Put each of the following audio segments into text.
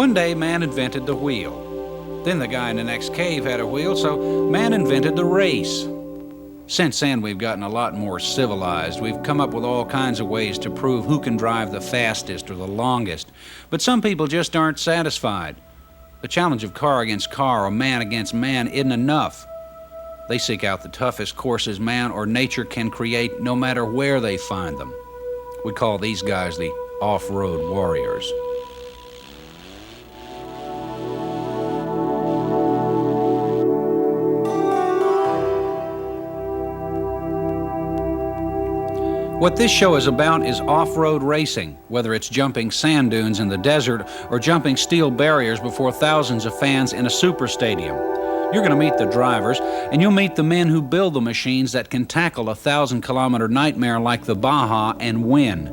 One day, man invented the wheel. Then the guy in the next cave had a wheel, so man invented the race. Since then, we've gotten a lot more civilized. We've come up with all kinds of ways to prove who can drive the fastest or the longest. But some people just aren't satisfied. The challenge of car against car or man against man isn't enough. They seek out the toughest courses man or nature can create, no matter where they find them. We call these guys the off-road warriors. What this show is about is off-road racing, whether it's jumping sand dunes in the desert or jumping steel barriers before thousands of fans in a super stadium. You're going to meet the drivers, and you'll meet the men who build the machines that can tackle a 1,000-kilometer nightmare like the Baja and win.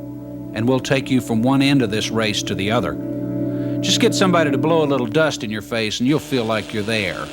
And we'll take you from one end of this race to the other. Just get somebody to blow a little dust in your face, and you'll feel like you're there.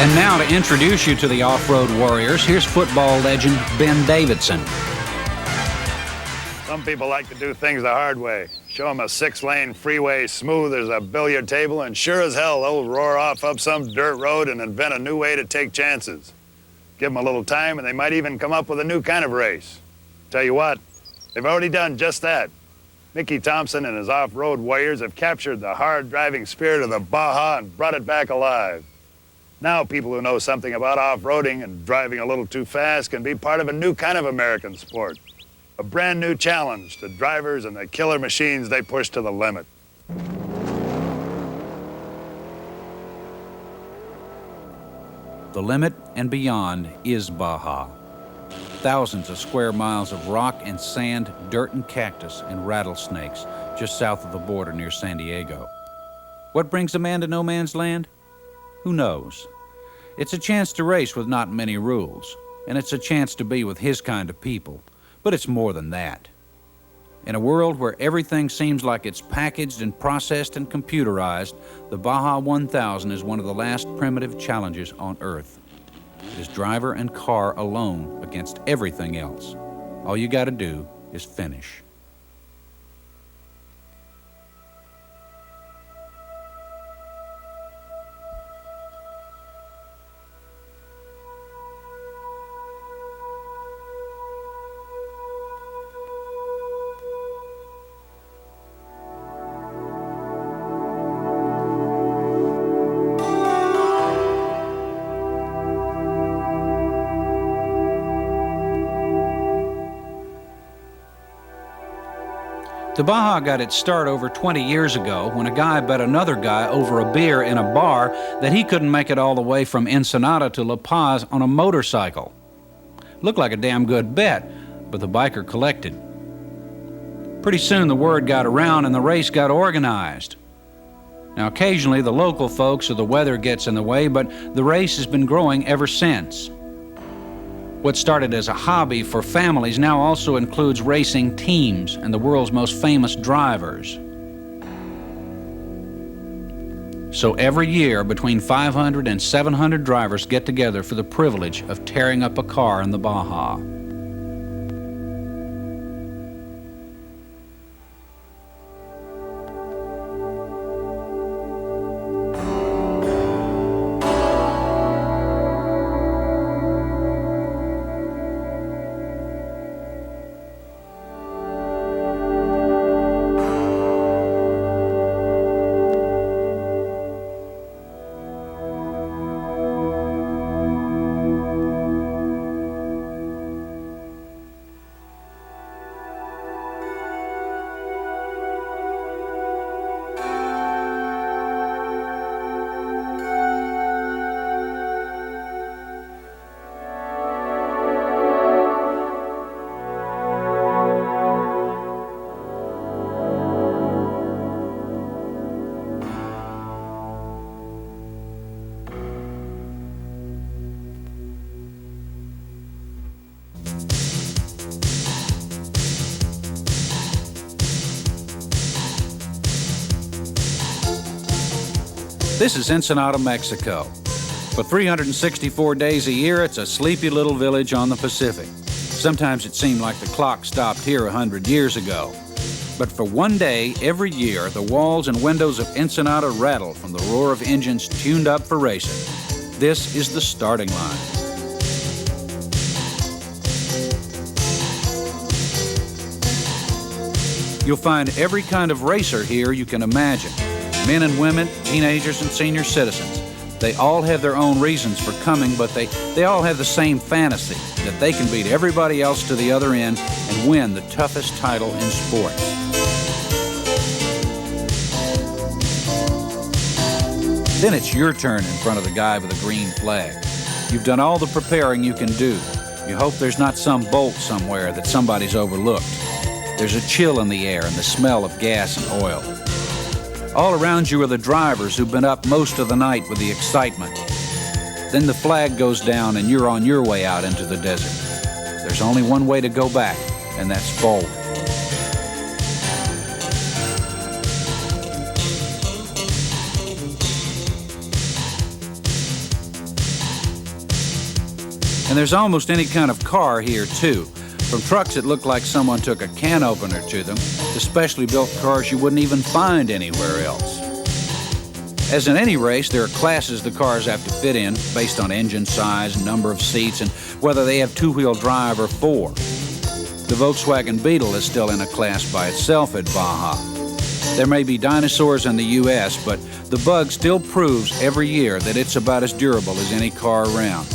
And now to introduce you to the Off-Road Warriors, here's football legend Ben Davidson. Some people like to do things the hard way. Show them a 6-lane freeway smooth as a billiard table, and sure as hell they'll roar off up some dirt road and invent a new way to take chances. Give them a little time and they might even come up with a new kind of race. Tell you what, they've already done just that. Mickey Thompson and his Off-Road Warriors have captured the hard driving spirit of the Baja and brought it back alive. Now people who know something about off-roading and driving a little too fast can be part of a new kind of American sport. A brand new challenge to drivers and the killer machines they push to the limit. The limit and beyond is Baja. Thousands of square miles of rock and sand, dirt and cactus and rattlesnakes just south of the border near San Diego. What brings a man to no man's land? Who knows? It's a chance to race with not many rules, and it's a chance to be with his kind of people, but it's more than that. In a world where everything seems like it's packaged and processed and computerized, the Baja 1000 is one of the last primitive challenges on Earth. It is driver and car alone against everything else. All you got to do is finish. The Baja got its start over 20 years ago when a guy bet another guy over a beer in a bar that he couldn't make it all the way from Ensenada to La Paz on a motorcycle. Looked like a damn good bet, but the biker collected. Pretty soon the word got around and the race got organized. Now occasionally the local folks or the weather gets in the way, but the race has been growing ever since. What started as a hobby for families now also includes racing teams and the world's most famous drivers. So every year, between 500 and 700 drivers get together for the privilege of tearing up a car in the Baja. This is Ensenada, Mexico. For 364 days a year, it's a sleepy little village on the Pacific. Sometimes it seemed like the clock stopped here 100 years ago. But for one day every year, the walls and windows of Ensenada rattle from the roar of engines tuned up for racing. This is the starting line. You'll find every kind of racer here you can imagine. Men and women, teenagers and senior citizens. They all have their own reasons for coming, but they all have the same fantasy, that they can beat everybody else to the other end and win the toughest title in sports. Then it's your turn in front of the guy with the green flag. You've done all the preparing you can do. You hope there's not some bolt somewhere that somebody's overlooked. There's a chill in the air and the smell of gas and oil. All around you are the drivers who've been up most of the night with the excitement. Then the flag goes down and you're on your way out into the desert. There's only one way to go back, and that's forward. And there's almost any kind of car here, too. From trucks that look like someone took a can opener to them, to specially built cars you wouldn't even find anywhere else. As in any race, there are classes the cars have to fit in based on engine size, number of seats, and whether they have two-wheel drive or four. The Volkswagen Beetle is still in a class by itself at Baja. There may be dinosaurs in the U.S., but the Bug still proves every year that it's about as durable as any car around.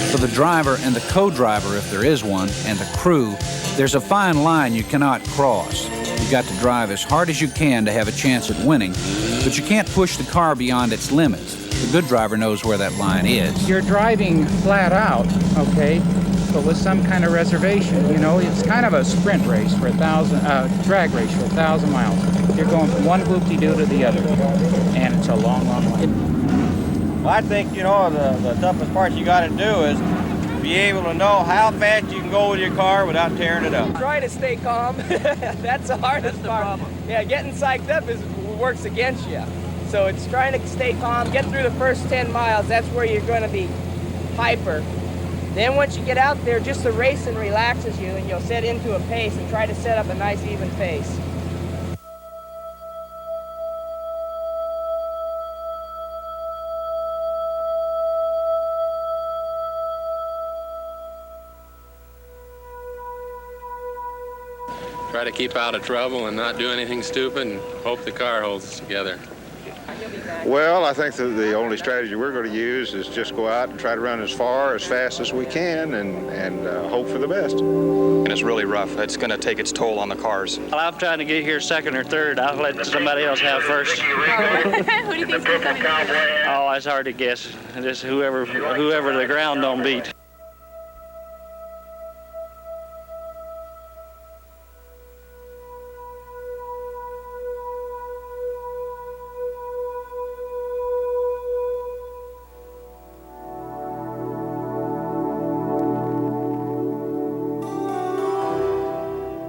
For the driver and the co-driver, if there is one, and the crew, there's a fine line you cannot cross. You've got to drive as hard as you can to have a chance at winning, but you can't push the car beyond its limits. The good driver knows where that line is. You're driving flat out, okay, but with some kind of reservation. You know, it's kind of a sprint race for drag race for 1,000 miles. You're going from one whoop-de-doo to the other, and it's a long, long way. Well, I think, you know, the toughest part you got to do is be able to know how fast you can go with your car without tearing it up. Try to stay calm. That's the hardest part. Yeah, getting psyched up works against you. So it's trying to stay calm, get through the first 10 miles. That's where you're going to be hyper. Then once you get out there, just the racing relaxes you, and you'll set into a pace and try to set up a nice even pace. Try to keep out of trouble and not do anything stupid and hope the car holds us together. Well, I think the only strategy we're going to use is just go out and try to run as far, as fast as we can and hope for the best. And it's really rough. It's going to take its toll on the cars. Well, I'm trying to get here second or third. I'll let somebody else have first. Who do you think's going to come in? Oh, it's hard to guess. Just whoever the ground don't beat.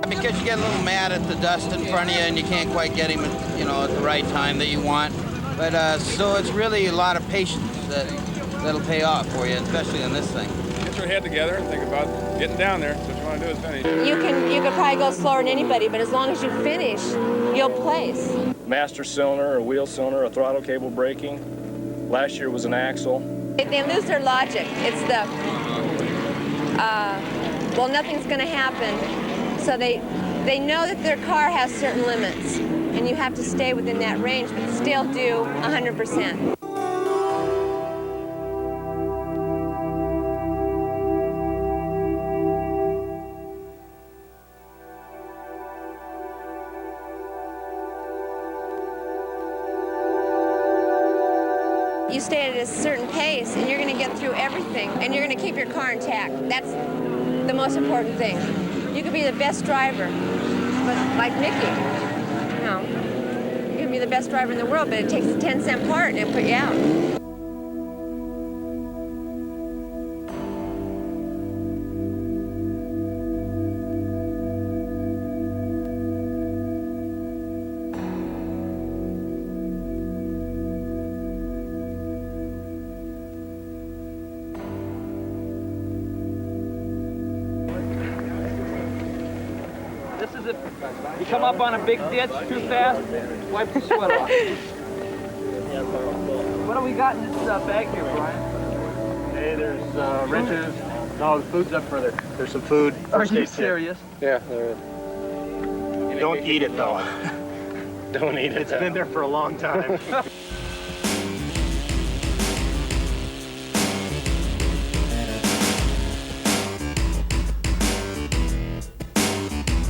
Because you get a little mad at the dust in front of you and you can't quite get him at, at the right time that you want. But so it's really a lot of patience that'll pay off for you, especially in this thing. Get your head together and think about getting down there. So what you want to do is finish. You can probably go slower than anybody, but as long as you finish, you'll place. Master cylinder, a wheel cylinder, a throttle cable braking. Last year was an axle. They lose their logic. It's the, well, nothing's going to happen. So they know that their car has certain limits, and you have to stay within that range, but still do 100%. You stay at a certain pace, and you're going to get through everything, and you're going to keep your car intact. That's the most important thing. You could be the best driver, but like Mickey, you can be the best driver in the world, but it takes a 10-cent part and it'll put you out. This is if you come up on a big ditch too fast, wipe the sweat off. What do we got in this bag here, Brian? Hey, there's wrenches. No, the food's up further. There's some food. Are you serious? Yeah, there is. Don't eat it, though. Don't eat it. It's been there for a long time.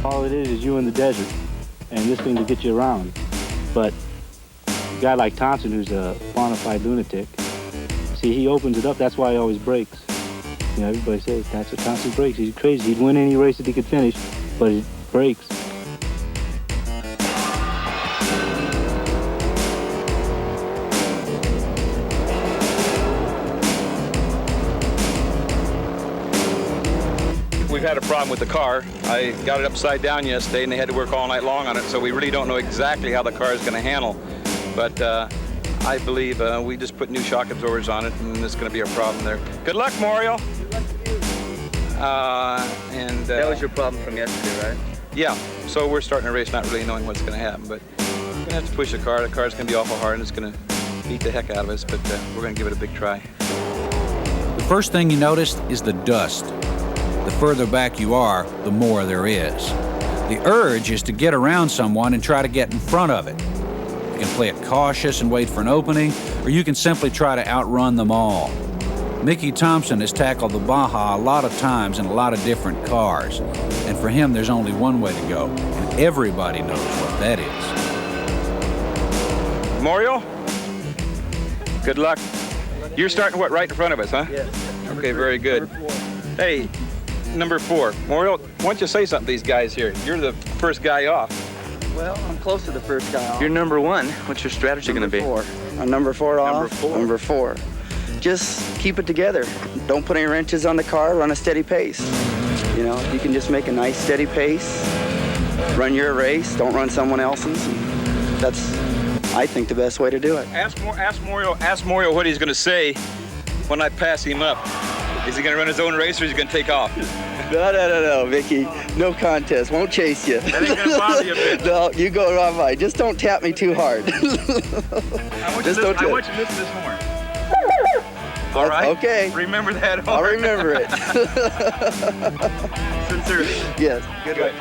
All it is you in the desert, and this thing to get you around. But a guy like Thompson, who's a bona fide lunatic, see, he opens it up. That's why he always breaks. Everybody says that's what Thompson breaks. He's crazy. He'd win any race that he could finish, but it breaks. We've had a problem with the car. I got it upside down yesterday, and they had to work all night long on it, so we really don't know exactly how the car is going to handle. But I believe we just put new shock absorbers on it, and there's going to be a problem there. Good luck, Mario. That was your problem from yesterday, right? Yeah, so we're starting a race not really knowing what's going to happen, but we're going to have to push the car. The car's going to be awful hard, and it's going to beat the heck out of us, but we're going to give it a big try. The first thing you notice is the dust. The further back you are, the more there is. The urge is to get around someone and try to get in front of it. You can play it cautious and wait for an opening, or you can simply try to outrun them all. Mickey Thompson has tackled the Baja a lot of times in a lot of different cars, and for him there's only one way to go, and everybody knows what that is. Mario, good luck. You're starting what, right in front of us, huh? Yes. Okay, very good. Hey, number 4, Mario, why don't you say something to these guys here? You're the first guy off. Well, I'm close to the first guy off. You're number 1. What's your strategy going to be? Number 4. I'm number 4 off. Number 4. Number 4. Just keep it together. Don't put any wrenches on the car. Run a steady pace. You know, you can just make a nice steady pace. Run your race. Don't run someone else's. And that's, I think, the best way to do it. Ask Mario what he's going to say when I pass him up. Is he going to run his own race, or is he going to take off? No, Vicky. No contest. Won't chase you. That ain't going to bother you a bit. No, you go right by. Just don't tap me too hard. I want you to listen to this horn. All right? Okay. Remember that horn. I'll remember it. Sincerely. Yes. Good luck.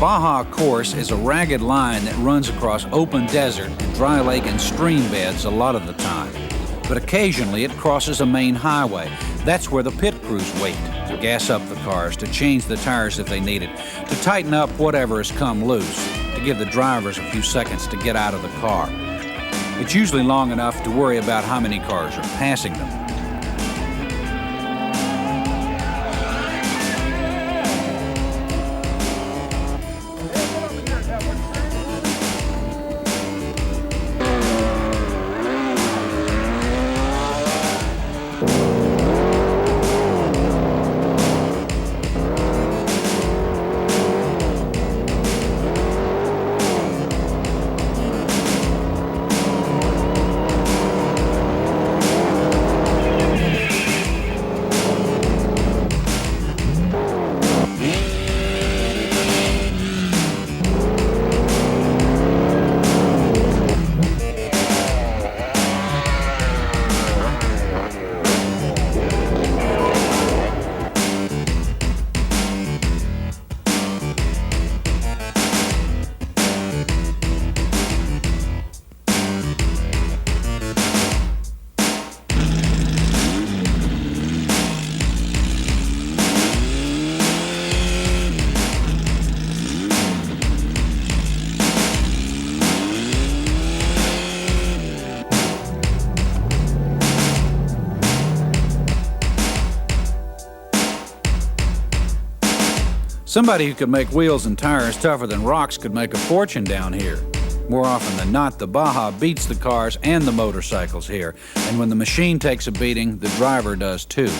Baja course is a ragged line that runs across open desert and dry lake and stream beds a lot of the time. But occasionally it crosses a main highway. That's where the pit crews wait to gas up the cars, to change the tires if they need it, to tighten up whatever has come loose, to give the drivers a few seconds to get out of the car. It's usually long enough to worry about how many cars are passing them. Somebody who could make wheels and tires tougher than rocks could make a fortune down here. More often than not, the Baja beats the cars and the motorcycles here, and when the machine takes a beating, the driver does too.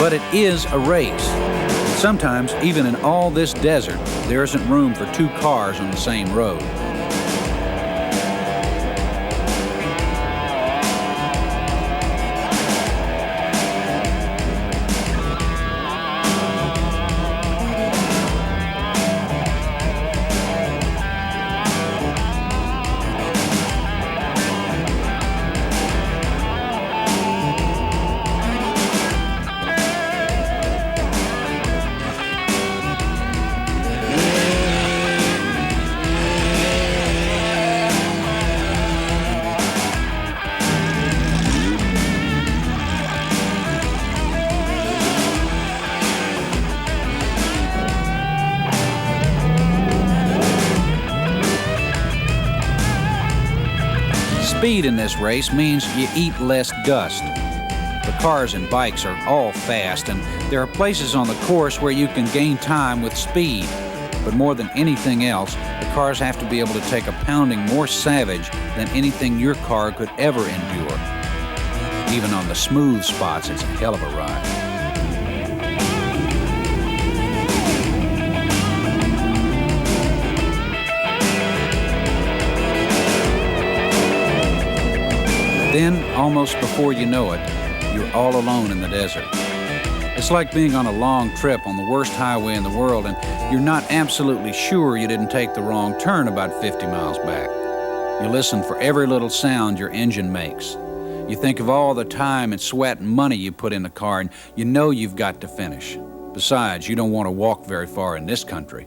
But it is a race. Sometimes, even in all this desert, there isn't room for two cars on the same road. Speed in this race means you eat less dust. The cars and bikes are all fast, and there are places on the course where you can gain time with speed. But more than anything else, the cars have to be able to take a pounding more savage than anything your car could ever endure. Even on the smooth spots, it's a hell of a ride. Then, almost before you know it, you're all alone in the desert. It's like being on a long trip on the worst highway in the world, and you're not absolutely sure you didn't take the wrong turn about 50 miles back. You listen for every little sound your engine makes. You think of all the time and sweat and money you put in the car, and you know you've got to finish. Besides, you don't want to walk very far in this country.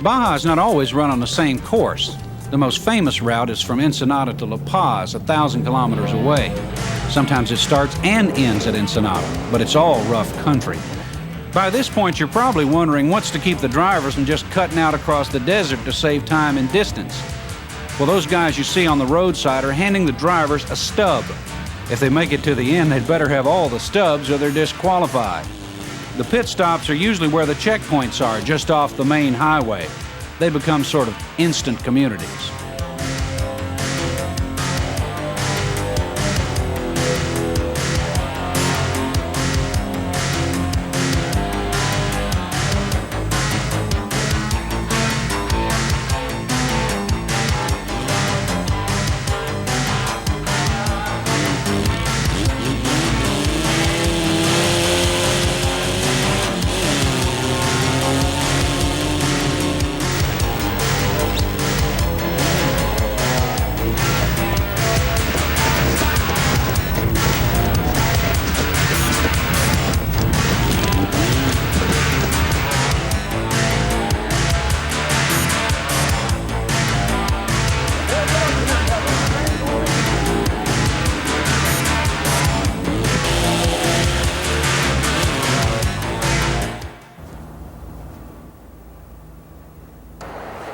Baja is not always run on the same course. The most famous route is from Ensenada to La Paz, 1,000 kilometers away. Sometimes it starts and ends at Ensenada, but it's all rough country. By this point, you're probably wondering what's to keep the drivers from just cutting out across the desert to save time and distance. Well, those guys you see on the roadside are handing the drivers a stub. If they make it to the end, they'd better have all the stubs or they're disqualified. The pit stops are usually where the checkpoints are, just off the main highway. They become sort of instant communities.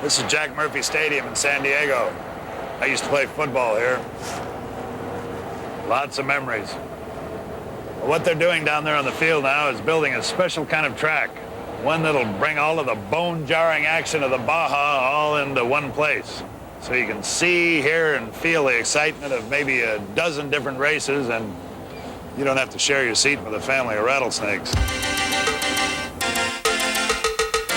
This is Jack Murphy Stadium in San Diego. I used to play football here. Lots of memories. Well, what they're doing down there on the field now is building a special kind of track, one that'll bring all of the bone-jarring action of the Baja all into one place. So you can see, hear, and feel the excitement of maybe a dozen different races, and you don't have to share your seat with a family of rattlesnakes.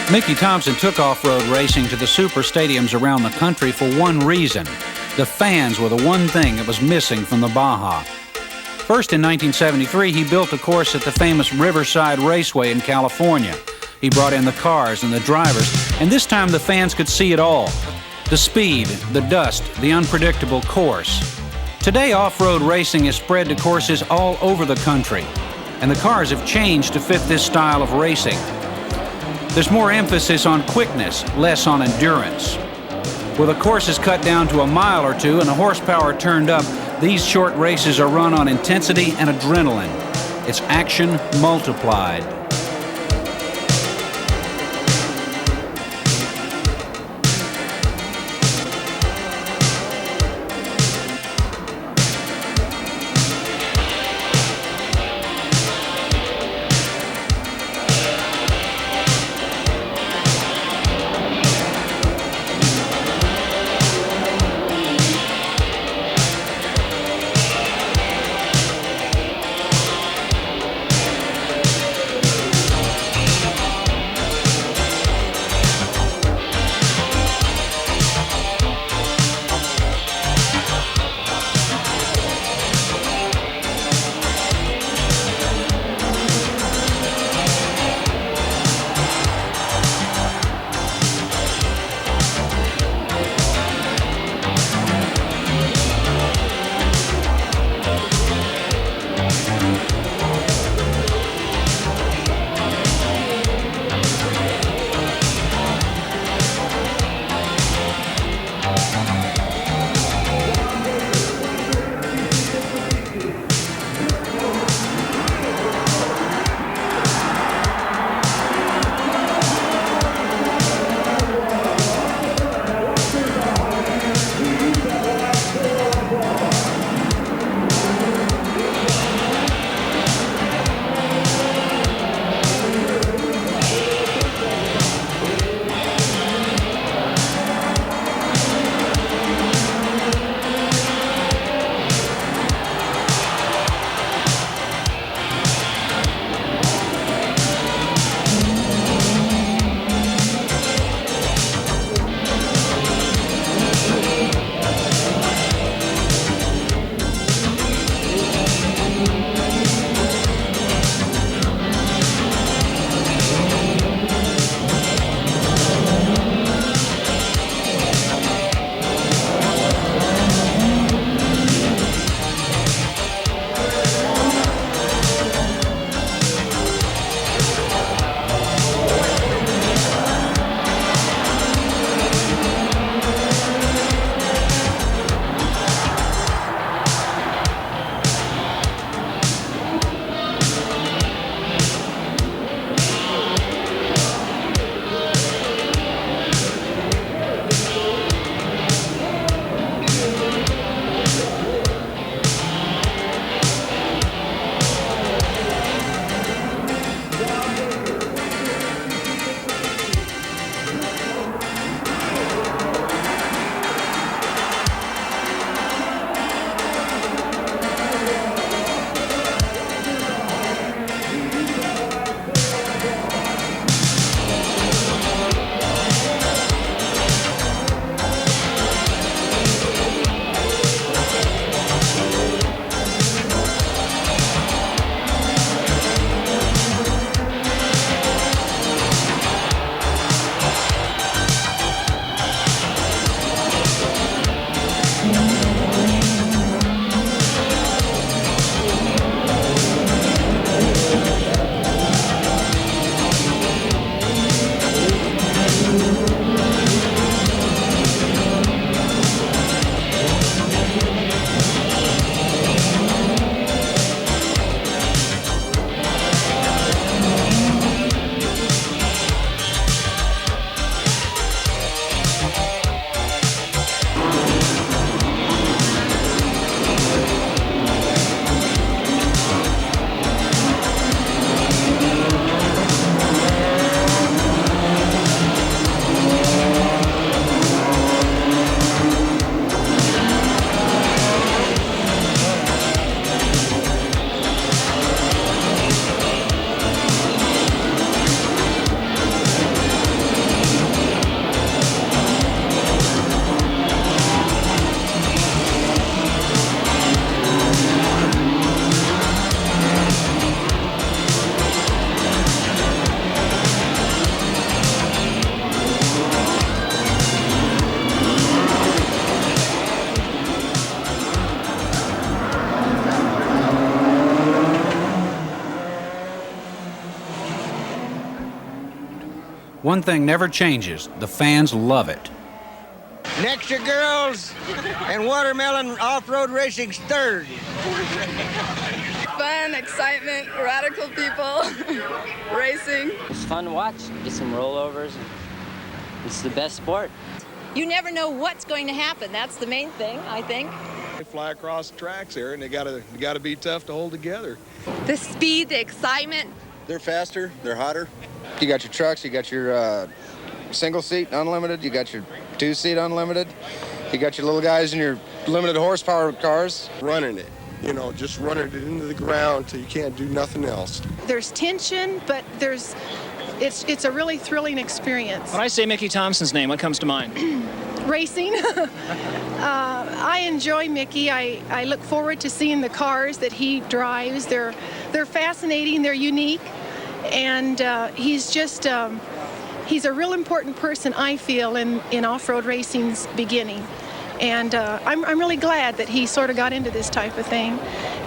Mickey Thompson took off-road racing to the super stadiums around the country for one reason. The fans were the one thing that was missing from the Baja. First, in 1973, he built a course at the famous Riverside Raceway in California. He brought in the cars and the drivers, and this time the fans could see it all. The speed, the dust, the unpredictable course. Today, off-road racing is spread to courses all over the country, and the cars have changed to fit this style of racing. There's more emphasis on quickness, less on endurance. With a course cut down to a mile or two and the horsepower turned up, these short races are run on intensity and adrenaline. It's action multiplied. One thing never changes. The fans love it. Next to girls and watermelon off-road racing's third. Fun, excitement, radical people, racing. It's fun to watch. Get some rollovers. It's the best sport. You never know what's going to happen. That's the main thing, I think. They fly across the tracks here, and they gotta be tough to hold together. The speed, the excitement. They're faster, they're hotter. You got your trucks, you got your single seat unlimited, you got your 2-seat unlimited, you got your little guys in your limited horsepower cars. Running it, you know, just running it into the ground till you can't do nothing else. There's tension, but it's a really thrilling experience. When I say Mickey Thompson's name, what comes to mind? Racing. I enjoy Mickey. I look forward to seeing the cars that he drives. They're fascinating, they're unique, and he's just he's a real important person, I feel, in off-road racing's beginning. And I'm really glad that he sort of got into this type of thing.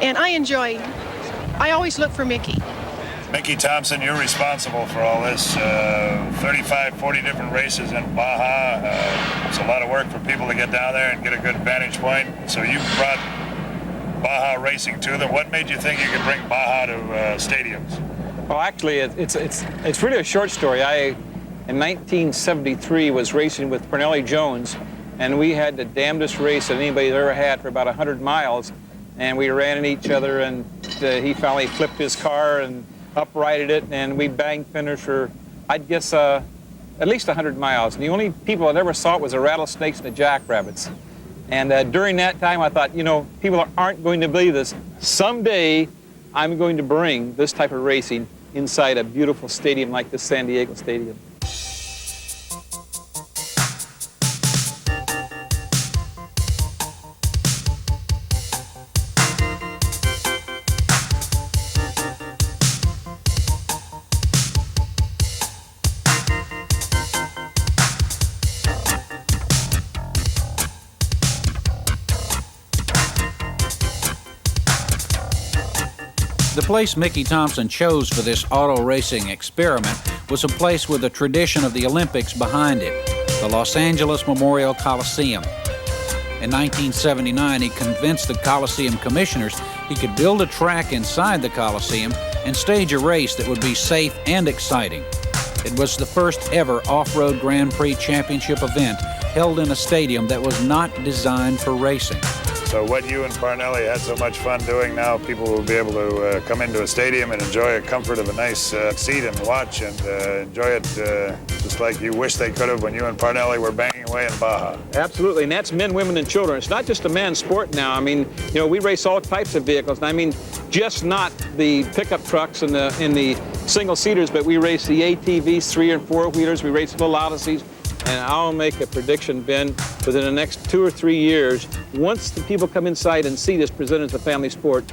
And I always look for Mickey. Mickey Thompson, you're responsible for all this. 35, 40 different races in Baja. It's a lot of work for people to get down there and get a good vantage point. So you brought Baja racing to them. What made you think you could bring Baja to stadiums? Well, actually, it's really a short story. I, in 1973, was racing with Pernelli Jones, and we had the damnedest race that anybody's ever had for about 100 miles. And we ran into each other, and he finally flipped his car and uprighted it, and we banged finish for, I'd guess, at least 100 miles. And the only people that ever saw it was the rattlesnakes and the jackrabbits. And during that time, I thought, you know, people aren't going to believe this. Someday, I'm going to bring this type of racing inside a beautiful stadium like the San Diego Stadium. The place Mickey Thompson chose for this auto racing experiment was a place with the tradition of the Olympics behind it, the Los Angeles Memorial Coliseum. In 1979, he convinced the Coliseum commissioners he could build a track inside the Coliseum and stage a race that would be safe and exciting. It was the first ever Off-Road Grand Prix Championship event held in a stadium that was not designed for racing. So what you and Parnelli had so much fun doing, now people will be able to come into a stadium and enjoy the comfort of a nice seat and watch and enjoy it just like you wish they could have when you and Parnelli were banging away in Baja. Absolutely, and that's men, women, and children. It's not just a man's sport now. I mean, you know, we race all types of vehicles, and I mean, just not the pickup trucks and the single-seaters, but we race the ATVs, 3 and 4-wheelers, we race little Odysseys. And I'll make a prediction, Ben, within the next 2 or 3 years, once the people come inside and see this presented as a family sport,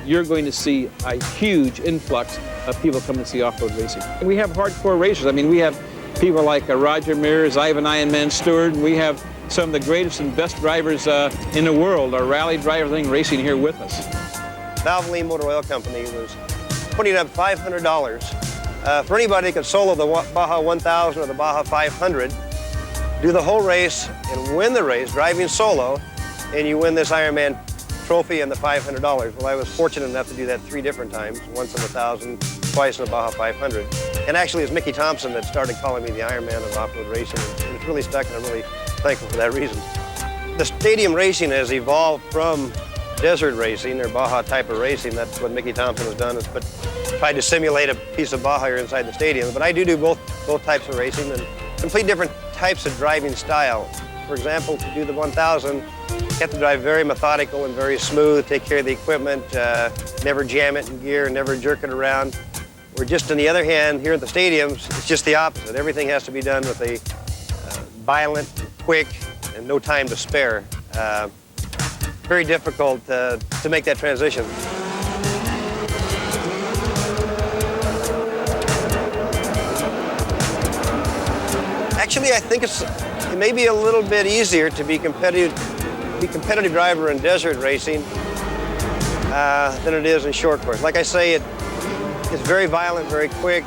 you're going to see a huge influx of people coming to see off-road racing. And we have hardcore racers. I mean, we have people like Roger Mears, Ivan Man Stewart, and we have some of the greatest and best drivers in the world, our rally drivers, racing here with us. Valvoline Motor Oil Company was putting up $500 for anybody that could solo the Baja 1000 or the Baja 500, do the whole race and win the race driving solo, and you win this Ironman trophy and the $500. Well, I was fortunate enough to do that 3 different times, once in the 1000, twice in the Baja 500. And actually, it was Mickey Thompson that started calling me the Ironman of off-road racing, and it's really stuck, and I'm really thankful for that reason. The stadium racing has evolved from desert racing or Baja type of racing. That's what Mickey Thompson has done, is tried to simulate a piece of Baja here inside the stadium. But I do both types of racing and complete different types of driving style. For example, to do the 1000, you have to drive very methodical and very smooth, take care of the equipment, never jam it in gear, never jerk it around. Or just on the other hand, here at the stadiums, it's just the opposite. Everything has to be done with a violent, quick, and no time to spare. Very difficult to make that transition. Actually, I think it may be a little bit easier to be competitive driver in desert racing than it is in short course. Like I say, It's very violent, very quick,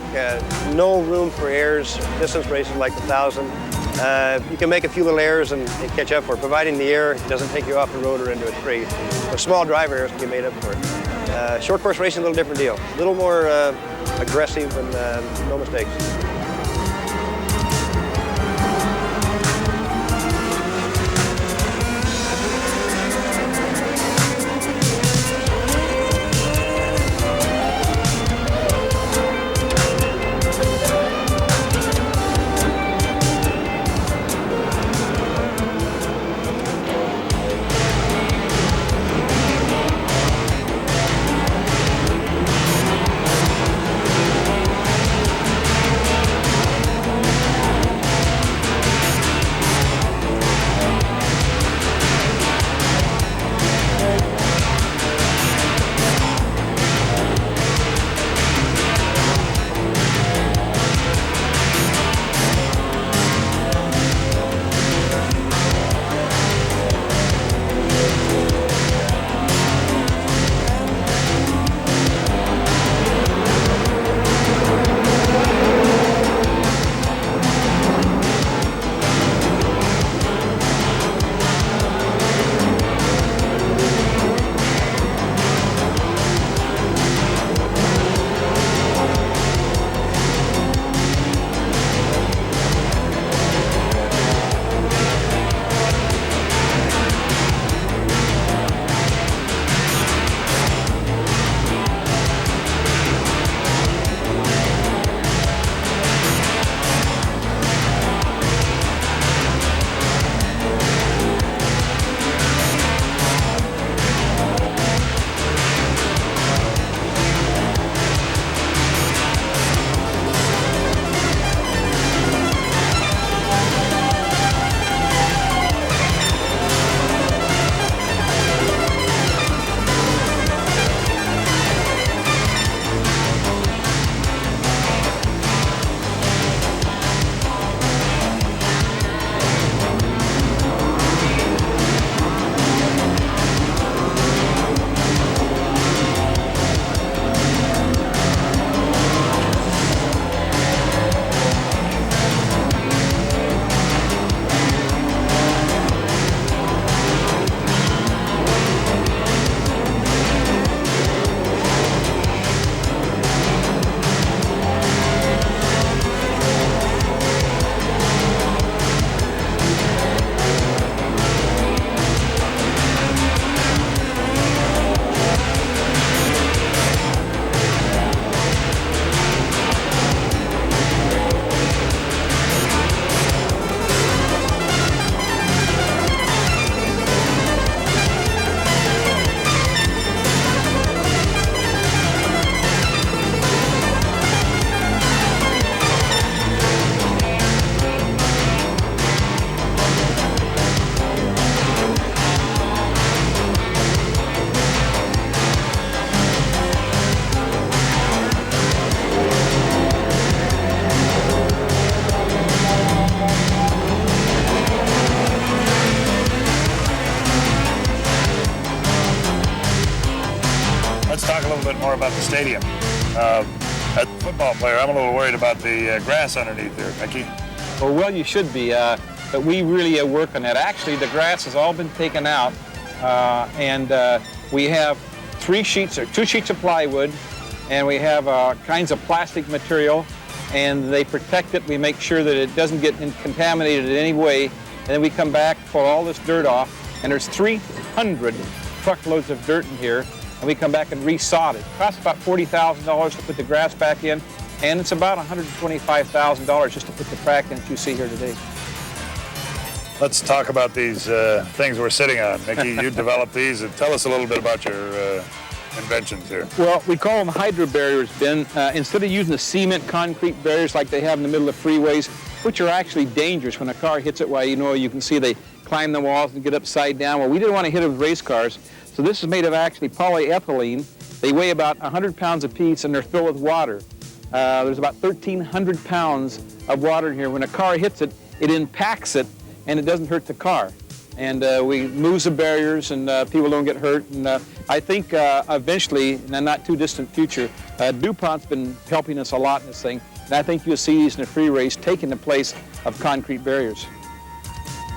no room for errors. Distance races like the 1,000. You can make a few little errors and catch up for it, providing the error doesn't take you off the road or into a tree. So small drive errors can be made up for it. Short course racing, a little different deal. A little more aggressive and no mistakes. More about the stadium. As a football player, I'm a little worried about the grass underneath there, Mickey. Well, you should be, but we really work on that. Actually, the grass has all been taken out, and we have 2 sheets of plywood, and we have kinds of plastic material, and they protect it. We make sure that it doesn't get contaminated in any way, and then we come back, pull all this dirt off, and there's 300 truckloads of dirt in here, and we come back and resod it. It costs about $40,000 to put the grass back in, and it's about $125,000 just to put the track in that you see here today. Let's talk about these things we're sitting on. Mickey, you developed these, and tell us a little bit about your inventions here. Well, we call them hydro barriers, Ben. Instead of using the cement concrete barriers like they have in the middle of freeways, which are actually dangerous when a car hits it, you can see they climb the walls and get upside down. Well, we didn't want to hit it with race cars, so this is made of actually polyethylene. They weigh about 100 pounds apiece, and they're filled with water. There's about 1,300 pounds of water in here. When a car hits it, it impacts it, and it doesn't hurt the car. and we move the barriers, and people don't get hurt. And I think eventually, in the not too distant future, DuPont's been helping us a lot in this thing, and I think you'll see these in a free race taking the place of concrete barriers.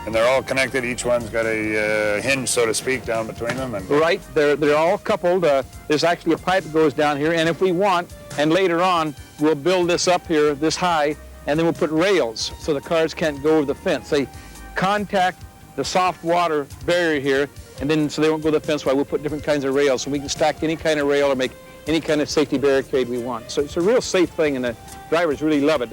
And they're all connected. Each one's got a hinge, so to speak, down between them. And right, they're all coupled. There's actually a pipe that goes down here, and if we want, and later on, we'll build this up here this high, and then we'll put rails so the cars can't go over the fence. They contact the soft water barrier here, and then so they won't go to the fence. While we'll put different kinds of rails, so we can stack any kind of rail or make any kind of safety barricade we want. So it's a real safe thing, and the drivers really love it.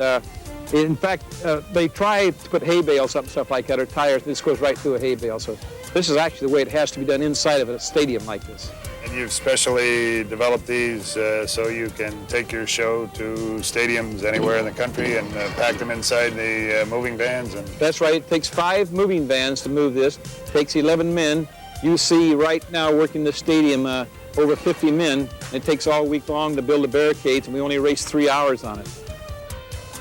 In fact, they try to put hay bales up and stuff like that, or tires, and this goes right through a hay bale. So this is actually the way it has to be done inside of a stadium like this. And you've specially developed these so you can take your show to stadiums anywhere in the country and pack them inside the moving vans? And that's right. It takes 5 moving vans to move this. It takes 11 men. You see right now working the stadium over 50 men. It takes all week long to build the barricades, and we only race 3 hours on it.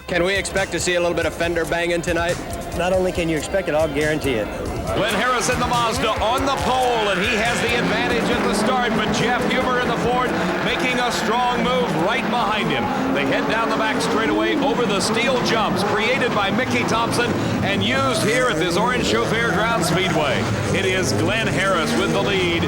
Can we expect to see a little bit of fender banging tonight? Not only can you expect it, I'll guarantee it. Glenn Harris in the Mazda on the pole, and he has the advantage at the start, but Jeff Huber in the Ford making a strong move right behind him. They head down the back straightaway over the steel jumps created by Mickey Thompson and used here at this Orange Show Fairground Speedway. It is Glenn Harris with the lead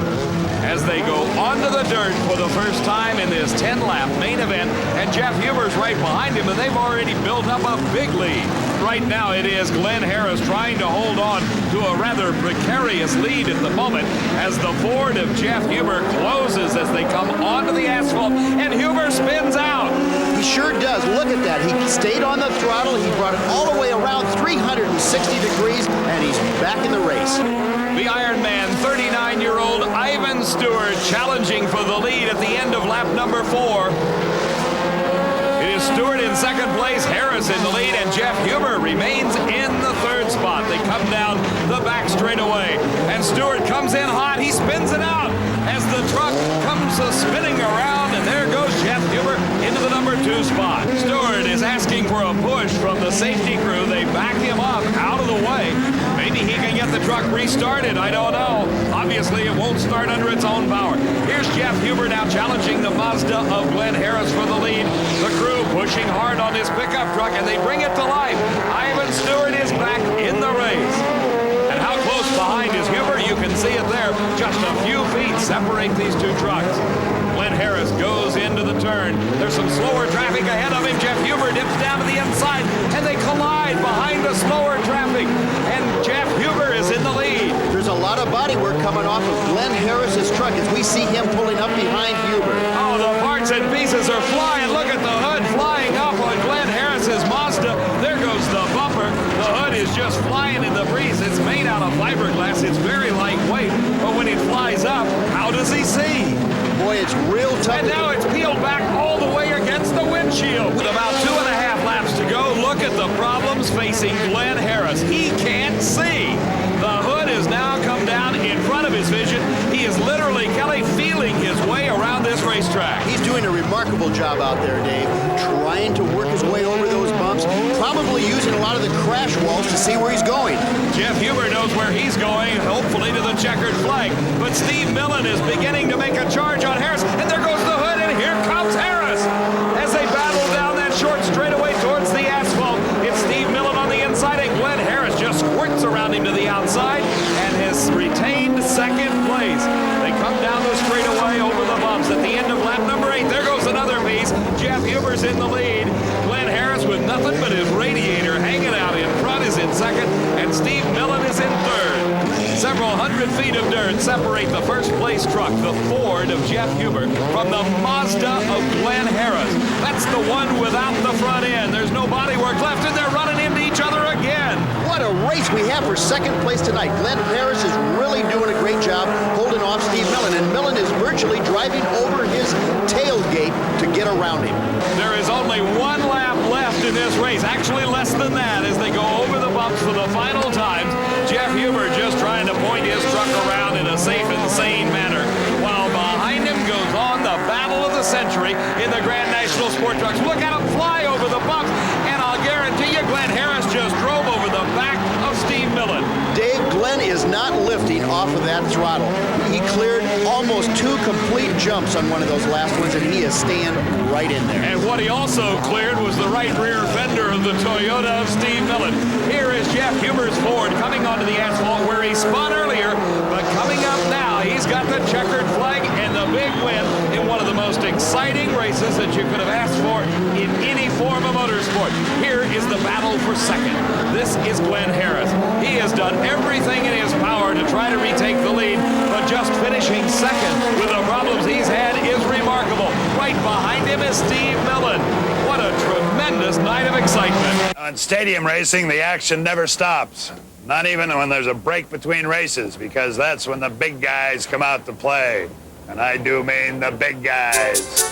as they go onto the dirt for the first time in this 10-lap main event, and Jeff Huber's right behind him, and they've already built up a big lead. Right now it is Glenn Harris trying to hold on to a rather precarious lead at the moment as the Ford of Jeff Huber closes as they come onto the asphalt, and Huber spins out. He sure does. Look at that. He stayed on the throttle. He brought it all the way around 360 degrees, and he's back in the race. The Ironman, 39-year-old Ivan Stewart challenging for the lead at the end of lap number 4. It is Stewart in second place, Harris in the lead, and Jeff Huber remains in the third spot. They come down the back straightaway, and Stewart comes in hot. He spins it out as the truck comes spinning around, and there goes Jeff Huber into the number 2 spot. Stewart is asking for a push from the safety crew. They back him up out of the way. Maybe he can get the truck restarted, I don't know. Obviously, it won't start under its own power. Here's Jeff Huber now challenging the Mazda of Glenn Harris for the lead. The crew pushing hard on his pickup truck, and they bring it to life. Ivan Stewart is back in the race. And how close behind is Huber? You can see it there. Just a few feet separate these two trucks. Glenn Harris goes into the turn. There's some slower traffic ahead of him. Jeff Huber dips down to the inside, and they collide behind the slower traffic. And Jeff Huber is in the lead. There's a lot of body work coming off of Glenn Harris's truck as we see him pulling up behind Huber. Oh, the parts and pieces are flying. Look at the hood flying up on Glenn Harris's Mazda. There goes the bumper. The hood is just flying in the breeze. It's made out of fiberglass. It's very lightweight. But when it flies up, how does he see? Boy, it's real tough. And now it's peeled back all the way against the windshield. With about 2.5 laps to go, look at the problems facing Glenn Harris. He can't see. The hood has now come down in front of his vision. He is literally, Kelly, feeling his way around this racetrack. He's doing a remarkable job out there, Dave, trying to work his way over those bumps, probably using a lot of the crash walls to see where he's going. Jeff Huber knows where he's going, hopefully to the checkered flag. But Steve Millen is beginning to make a charge on Harris, and there goes the hood, and here comes Harris. As they battle down that short straightaway towards the asphalt, it's Steve Millen on the inside, and Glenn Harris just squirts around him to the outside and has retained second place. They come down the straightaway over the bumps at the end of lap number 8. There goes another piece. Jeff Huber's in the lead. Glenn Harris with nothing but his radiator hanging out in front is in second, and Steve Millen is in third. Several hundred feet of dirt separate the first place truck, the Ford of Jeff Huber, from the Mazda of Glenn Harris. That's the one without the front end. There's no bodywork left, and they're running into each other again. What a race we have for second place tonight. Glenn Harris is really doing a great job holding off Steve Millen, and Millen is virtually driving over his tailgate to get around him. There is only 1 lap left in this race, actually less than that, as they go over the bumps for the final times. Jeff Huber just trying to point his truck around in a safe and sane manner, while behind him goes on the battle of the century in the Grand National Sport Trucks. Look at him fly over the bumps, and I'll guarantee you Glenn Harris just drove over the back of Steve Millen. Dave, Glenn is not lifting off of that throttle. He cleared almost 2 complete jumps on one of those last ones, and he is staying right in there. And what he also cleared was the right rear fender of the Toyota of Steve Millen. Here is Jeff Huber's Ford coming onto the asphalt where he spun earlier, but coming up now, he's got the checkered flag and the big win in one of the most exciting races that you could have asked for in any form of motorsport. Here is the battle for second. This is Glenn Harris. He has done everything in his power to try to retake the lead, but just finishing second with the problems he's had is remarkable. Right behind him is Steve Millen. What a tremendous night of excitement. On stadium racing, the action never stops. Not even when there's a break between races, because that's when the big guys come out to play. And I do mean the big guys.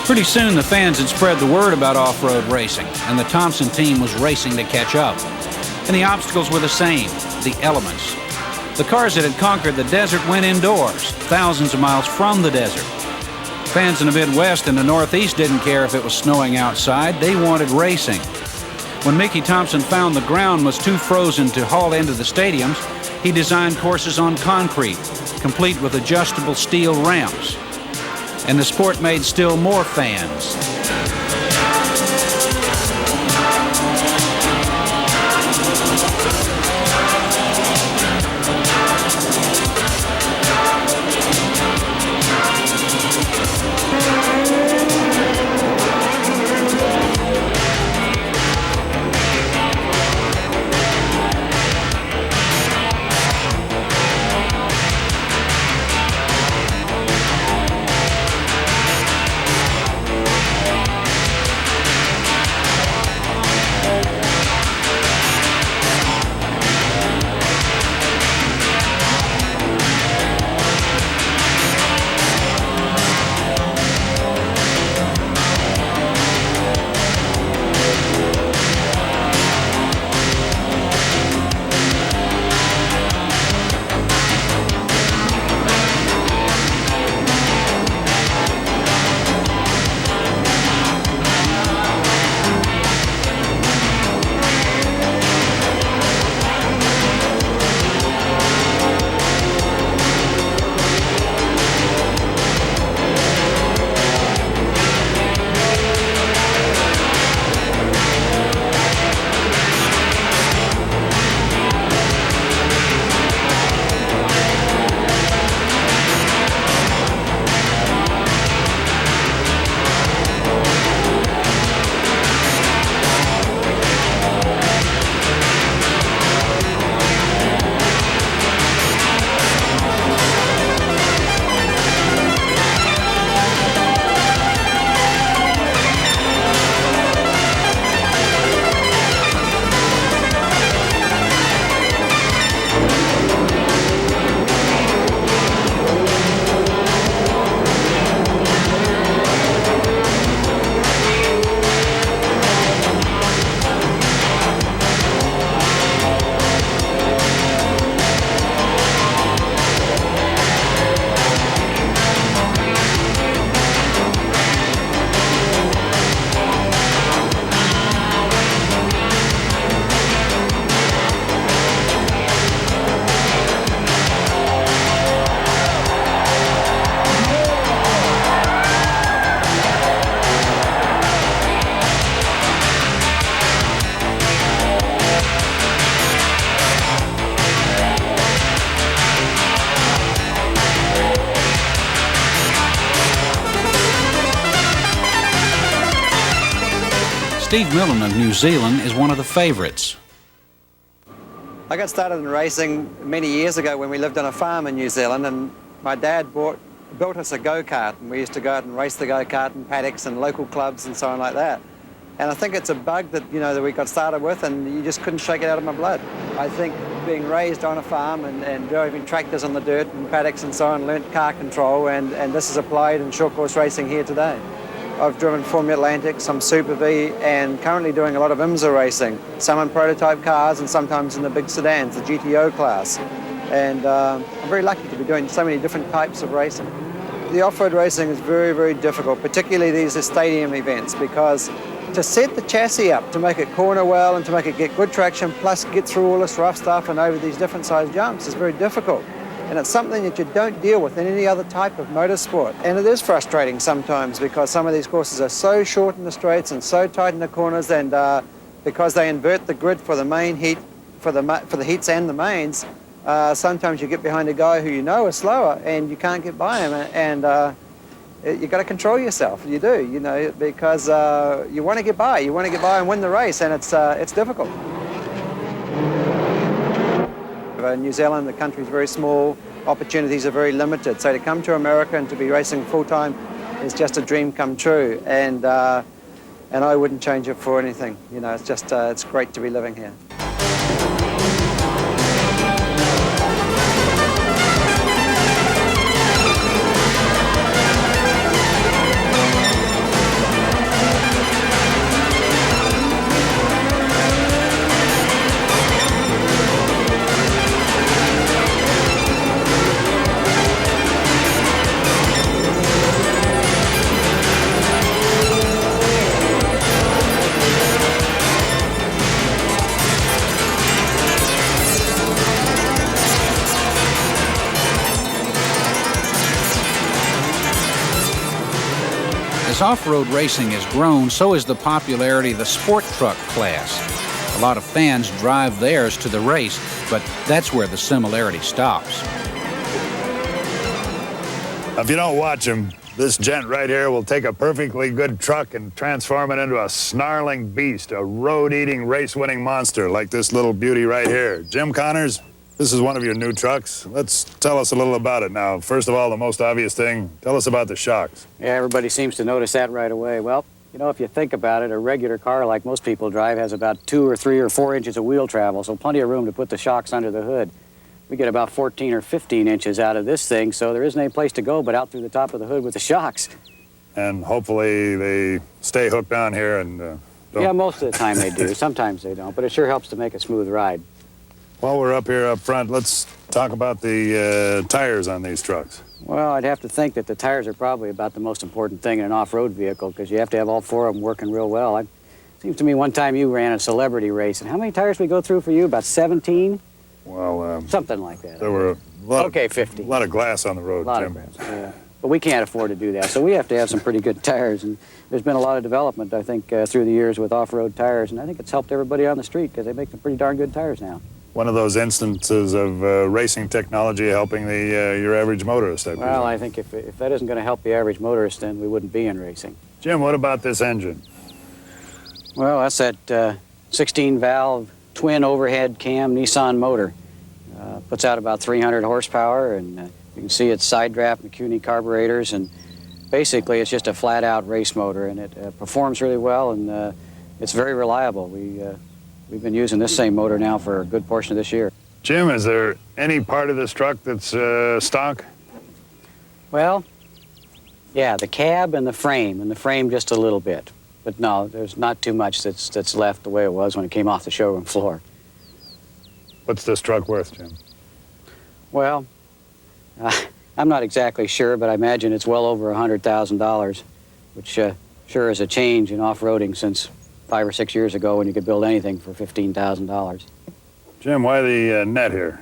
Pretty soon, the fans had spread the word about off-road racing, and the Thompson team was racing to catch up. And the obstacles were the same, the elements. The cars that had conquered the desert went indoors, thousands of miles from the desert. Fans in the Midwest and the Northeast didn't care if it was snowing outside. They wanted racing. When Mickey Thompson found the ground was too frozen to haul into the stadiums, he designed courses on concrete, complete with adjustable steel ramps. And the sport made still more fans. Steve Millen of New Zealand is one of the favorites. I got started in racing many years ago when we lived on a farm in New Zealand, and my dad built us a go-kart, and we used to go out and race the go-kart in paddocks and local clubs and so on like that. And I think it's a bug that, that we got started with, and you just couldn't shake it out of my blood. I think being raised on a farm and driving tractors on the dirt and paddocks and so on, learnt car control, and this is applied in short course racing here today. I've driven Formula Atlantic, some Super V, and currently doing a lot of IMSA racing, some in prototype cars and sometimes in the big sedans, the GTO class. And I'm very lucky to be doing so many different types of racing. The off-road racing is very, very difficult, particularly these stadium events, because to set the chassis up, to make it corner well and to make it get good traction, plus get through all this rough stuff and over these different sized jumps is very difficult. And it's something that you don't deal with in any other type of motorsport. And it is frustrating sometimes because some of these courses are so short in the straights and so tight in the corners, and because they invert the grid for the main heat, for the heats and the mains, sometimes you get behind a guy who you know is slower and you can't get by him, and you've got to control yourself. You do, because you want to get by. You want to get by and win the race, and it's difficult. In New Zealand, the country's very small, opportunities are very limited. So to come to America and to be racing full-time is just a dream come true. And I wouldn't change it for anything. It's just, it's great to be living here. As off-road racing has grown, so has the popularity of the sport truck class. A lot of fans drive theirs to the race, but that's where the similarity stops. If you don't watch him, this gent right here will take a perfectly good truck and transform it into a snarling beast, a road-eating, race-winning monster like this little beauty right here. Jim Connors, this is one of your new trucks. Let's tell us a little about it now. First of all, the most obvious thing, tell us about the shocks. Yeah, everybody seems to notice that right away. Well, you know, if you think about it, a regular car like most people drive has about 2 or 3 or 4 inches of wheel travel, so plenty of room to put the shocks under the hood. We get about 14 or 15 inches out of this thing, so there isn't any place to go but out through the top of the hood with the shocks. And hopefully they stay hooked on here and don't... Yeah, most of the time they do. Sometimes they don't, but it sure helps to make a smooth ride. While we're up here up front, let's talk about the tires on these trucks. Well, I'd have to think that the tires are probably about the most important thing in an off-road vehicle because you have to have all 4 of them working real well. It seems to me one time you ran a celebrity race, and how many tires did we go through for you? About 17? Well, something like that. There were a lot, okay, 50. A lot of glass on the road, a lot Jim. Of glass, yeah. But we can't afford to do that, so we have to have some pretty good tires. And there's been a lot of development, I think, through the years with off-road tires, and I think it's helped everybody on the street because they make some pretty darn good tires now. One of those instances of racing technology helping your average motorist, I presume. Well, I think if that isn't going to help the average motorist, then we wouldn't be in racing. Jim, what about this engine? Well, that's that 16-valve twin overhead cam Nissan motor. Puts out about 300 horsepower, and you can see it's side draft McCuney carburetors, and basically it's just a flat-out race motor, and it performs really well, and it's very reliable. We've been using this same motor now for a good portion of this year. Jim, is there any part of this truck that's stock? Well, yeah, the cab and the frame just a little bit. But no, there's not too much that's left the way it was when it came off the showroom floor. What's this truck worth, Jim? Well, I'm not exactly sure, but I imagine it's well over $100,000, which sure is a change in off-roading since 5 or 6 years ago when you could build anything for $15,000. Jim, why the net here?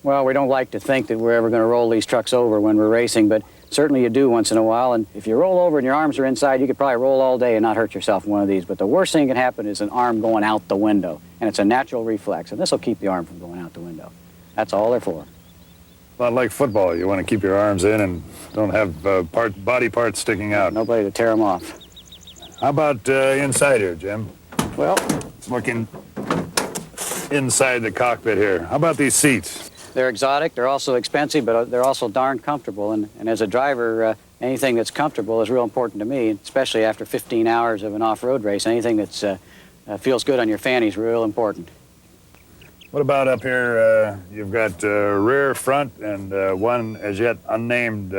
Well, we don't like to think that we're ever going to roll these trucks over when we're racing, but certainly you do once in a while, and if you roll over and your arms are inside, you could probably roll all day and not hurt yourself in one of these, but the worst thing that can happen is an arm going out the window, and it's a natural reflex, and this will keep the arm from going out the window. That's all they're for. A lot like football. You want to keep your arms in and don't have body parts sticking out. Nobody to tear them off. How about inside here, Jim? Well, looking inside the cockpit here. How about these seats? They're exotic, they're also expensive, but they're also darn comfortable. And as a driver, anything that's comfortable is real important to me, especially after 15 hours of an off-road race. Anything that feels good on your fanny is real important. What about up here? You've got rear, front, and one as yet unnamed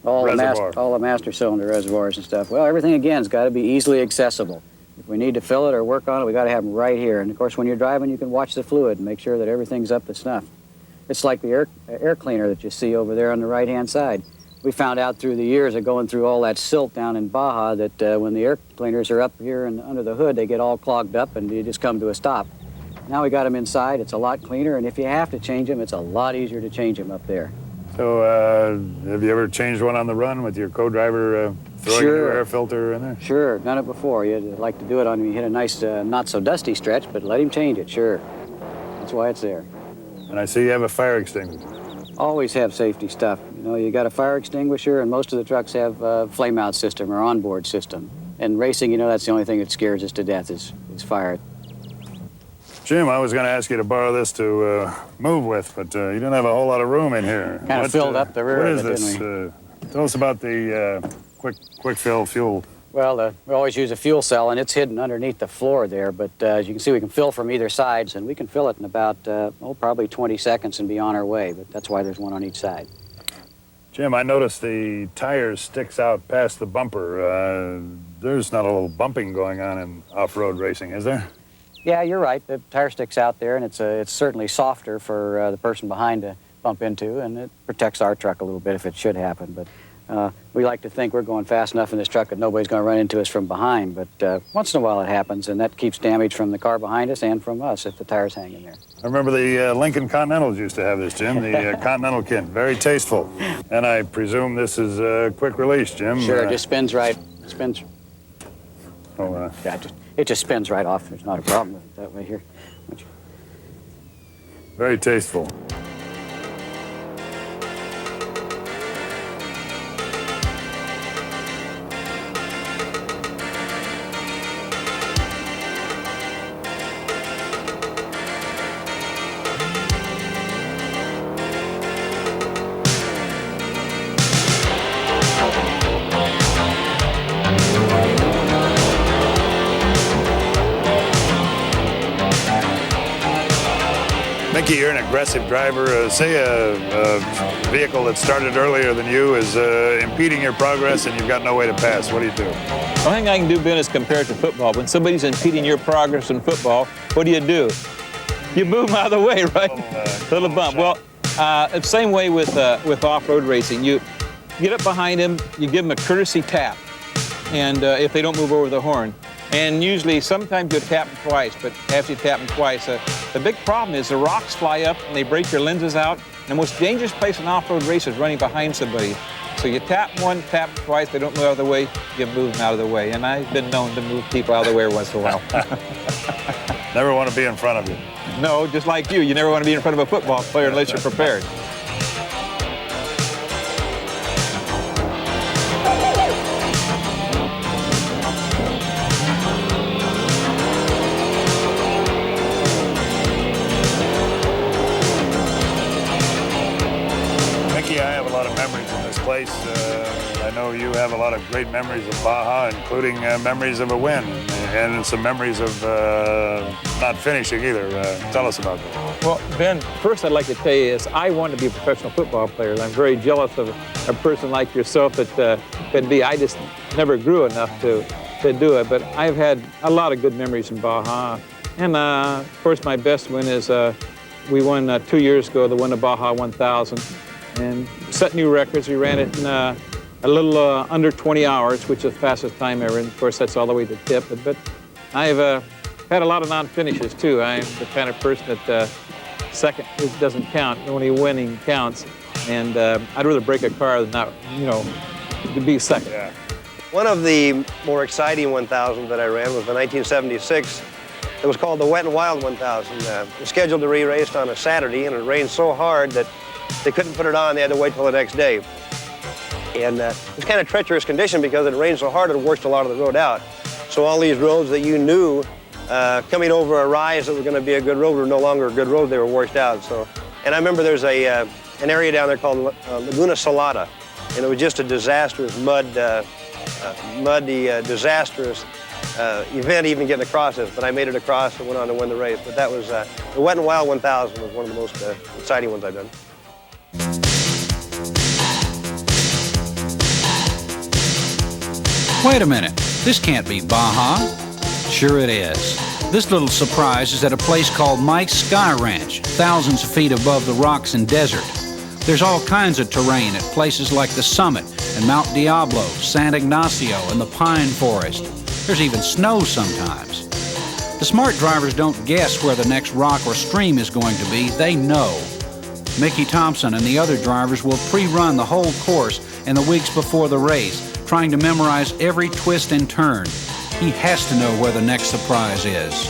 all reservoir. All the master cylinder reservoirs and stuff. Well, everything, again, has got to be easily accessible. If we need to fill it or work on it, we got to have them right here. And, of course, when you're driving, you can watch the fluid and make sure that everything's up to snuff. It's like the air cleaner that you see over there on the right-hand side. We found out through the years of going through all that silt down in Baja that when the air cleaners are up here and under the hood, they get all clogged up and you just come to a stop. Now we got them inside, it's a lot cleaner, and if you have to change them, it's a lot easier to change them up there. So have you ever changed one on the run with your co-driver throwing a new air filter in there? Sure, done it before. You'd like to do it on when you hit a nice, not so dusty stretch, but let him change it, sure. That's why it's there. And I see you have a fire extinguisher. Always have safety stuff. You know, you got a fire extinguisher, and most of the trucks have a flame-out system or onboard system. And racing, you know, that's the only thing that scares us to death is fire. Jim, I was going to ask you to borrow this to move with, but you don't have a whole lot of room in here. Kind of filled up the rear of it, didn't we? What is this? Tell us about the quick fill fuel. Well, we always use a fuel cell, and it's hidden underneath the floor there. But as you can see, we can fill from either side, and we can fill it in about, probably 20 seconds and be on our way. But that's why there's one on each side. Jim, I noticed the tires sticks out past the bumper. There's not a little bumping going on in off-road racing, is there? Yeah, you're right. The tire sticks out there, and it's certainly softer for the person behind to bump into, and it protects our truck a little bit if it should happen. But We like to think we're going fast enough in this truck that nobody's going to run into us from behind, but once in a while it happens, and that keeps damage from the car behind us and from us if the tire's hanging there. I remember the Lincoln Continentals used to have this, Jim, the Continental kit. Very tasteful. And I presume this is a quick release, Jim. Sure, it just spins right. Spins. Oh, yeah, it just spins right off. There's not a problem with it that way here. Very tasteful. Mickey, you're an aggressive driver. Say a vehicle that started earlier than you is impeding your progress and you've got no way to pass. What do you do? The thing I can do, Ben, is compare it to football. When somebody's impeding your progress in football, what do? You move them out of the way, right? Little bump. Well, it's the same way with off-road racing. You get up behind them, you give them a courtesy tap, and if they don't move over the horn. And usually, sometimes you tap them twice, but after you tap them twice, the big problem is the rocks fly up and they break your lenses out. And the most dangerous place in off-road race is running behind somebody. So you tap one, tap twice, they don't move out of the way, you move them out of the way. And I've been known to move people out of the way once in a while. Never want to be in front of you. No, just like you. You never want to be in front of a football player unless you're prepared. I have a lot of memories in this place. I know you have a lot of great memories of Baja, including memories of a win and some memories of not finishing either. Tell us about that. Well, Ben, first I'd like to tell you is I want to be a professional football player. I'm very jealous of a person like yourself that could be. I just never grew enough to do it, but I've had a lot of good memories in Baja. And of course, my best win is we won 2 years ago, the Baja 1000. And set new records. We ran it in a little under 20 hours, which is the fastest time ever. And of course, that's all the way to tip. But I've had a lot of non-finishes, too. I'm the kind of person that second doesn't count. Only winning counts. And I'd rather break a car than not, to be second. Yeah. One of the more exciting 1000 that I ran was the 1976. It was called the Wet and Wild 1000. It was scheduled to be raced on a Saturday, and it rained so hard that they couldn't put it on. They had to wait till the next day. And it was kind of treacherous condition because it rained so hard it washed a lot of the road out. So all these roads that you knew coming over a rise that were going to be a good road were no longer a good road. They were washed out. So, and I remember there's an area down there called Laguna Salada, and it was just a disastrous muddy, disastrous event even getting across this. But I made it across and went on to win the race. But that was the Wet and Wild 1000 was one of the most exciting ones I've done. Wait a minute, this can't be Baja. Sure it is. This little surprise is at a place called Mike's Sky Ranch, thousands of feet above the rocks and desert. There's all kinds of terrain at places like the Summit and Mount Diablo, San Ignacio, and the Pine Forest. There's even snow sometimes. The smart drivers don't guess where the next rock or stream is going to be, they know. Mickey Thompson and the other drivers will pre-run the whole course in the weeks before the race, trying to memorize every twist and turn. He has to know where the next surprise is.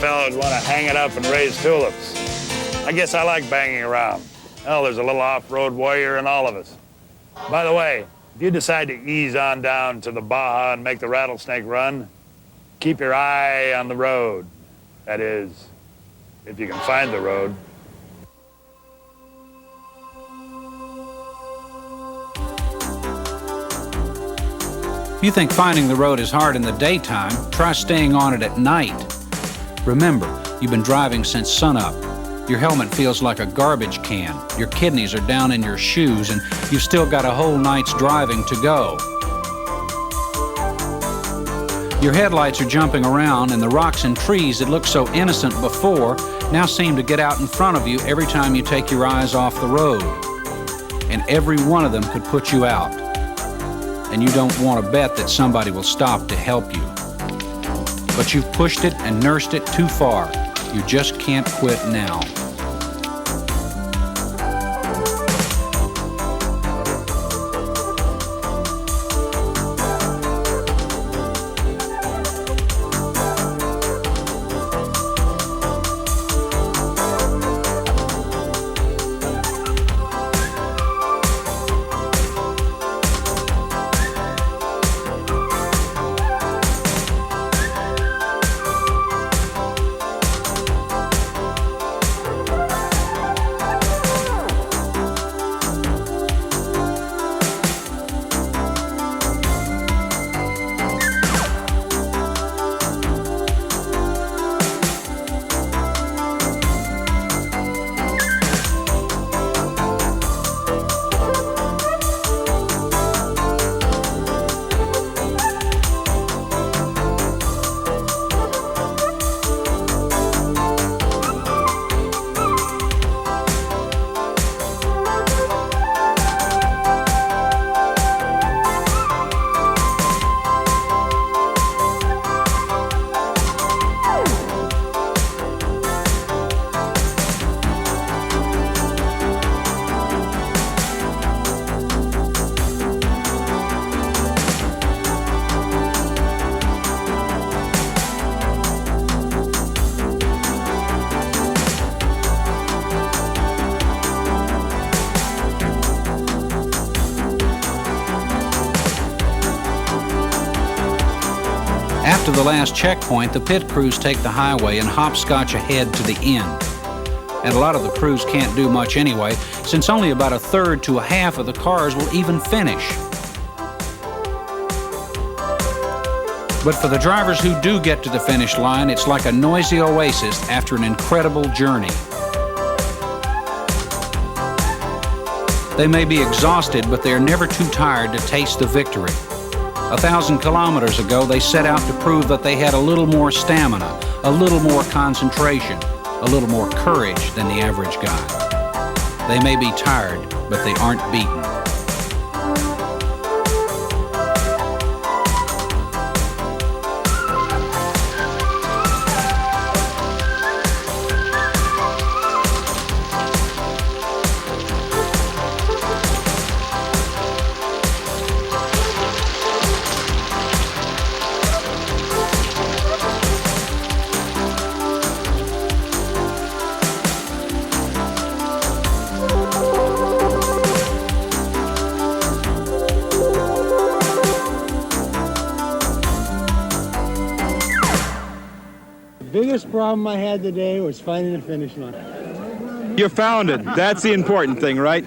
fellow would want to hang it up and raise tulips. I guess I like banging around. Hell, there's a little off-road warrior in all of us. By the way, if you decide to ease on down to the Baja and make the rattlesnake run, keep your eye on the road. That is, if you can find the road. If you think finding the road is hard in the daytime, try staying on it at night. Remember, you've been driving since sunup. Your helmet feels like a garbage can. Your kidneys are down in your shoes, and you've still got a whole night's driving to go. Your headlights are jumping around, and the rocks and trees that looked so innocent before now seem to get out in front of you every time you take your eyes off the road. And every one of them could put you out. And you don't want to bet that somebody will stop to help you. But you've pushed it and nursed it too far. You just can't quit now. After the last checkpoint, the pit crews take the highway and hopscotch ahead to the end. And a lot of the crews can't do much anyway, since only about a third to a half of the cars will even finish. But for the drivers who do get to the finish line, it's like a noisy oasis after an incredible journey. They may be exhausted, but they're never too tired to taste the victory. 1,000 kilometers ago, they set out to prove that they had a little more stamina, a little more concentration, a little more courage than the average guy. They may be tired, but they aren't beaten. The biggest problem I had today was finding the finish line. You found it. That's the important thing, right?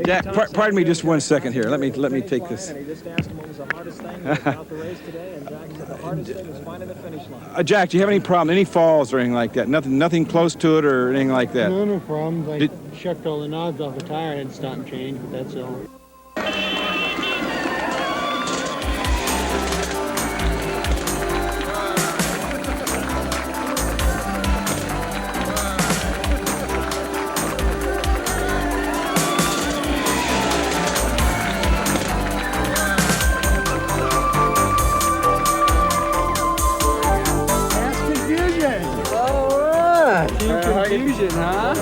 Jack, pardon me just 1 second here. Let me take this. Just asked him what was the hardest thing about the race today, and Jack said the hardest thing was finding the finish line. Jack, do you have any problem, any falls or anything like that? Nothing close to it or anything like that? No problems. I shucked all the knobs off the tire and had to stop and change, but that's all. Confusion, huh?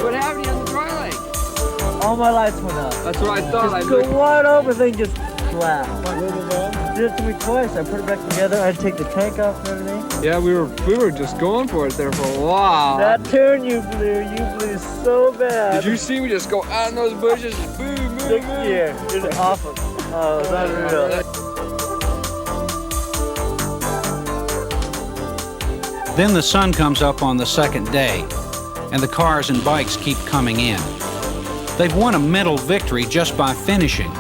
What happened to you on the dry lake? All my lights went out. That's what I thought. Just the wide open thing just flat. Did it to me twice. I put it back together. I had to take the tank off and everything. Yeah, we were just going for it there for a while. That turn you blew so bad. Did you see me just go out in those bushes? Boom, boom, boom. Yeah, it was awesome. Oh, it was unreal. Then the sun comes up on the second day, and the cars and bikes keep coming in. They've won a mental victory just by finishing.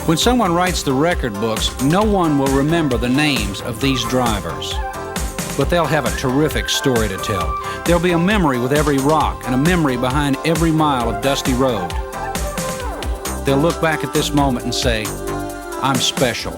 When someone writes the record books, no one will remember the names of these drivers. But they'll have a terrific story to tell. There'll be a memory with every rock and a memory behind every mile of dusty road. They'll look back at this moment and say, I'm special.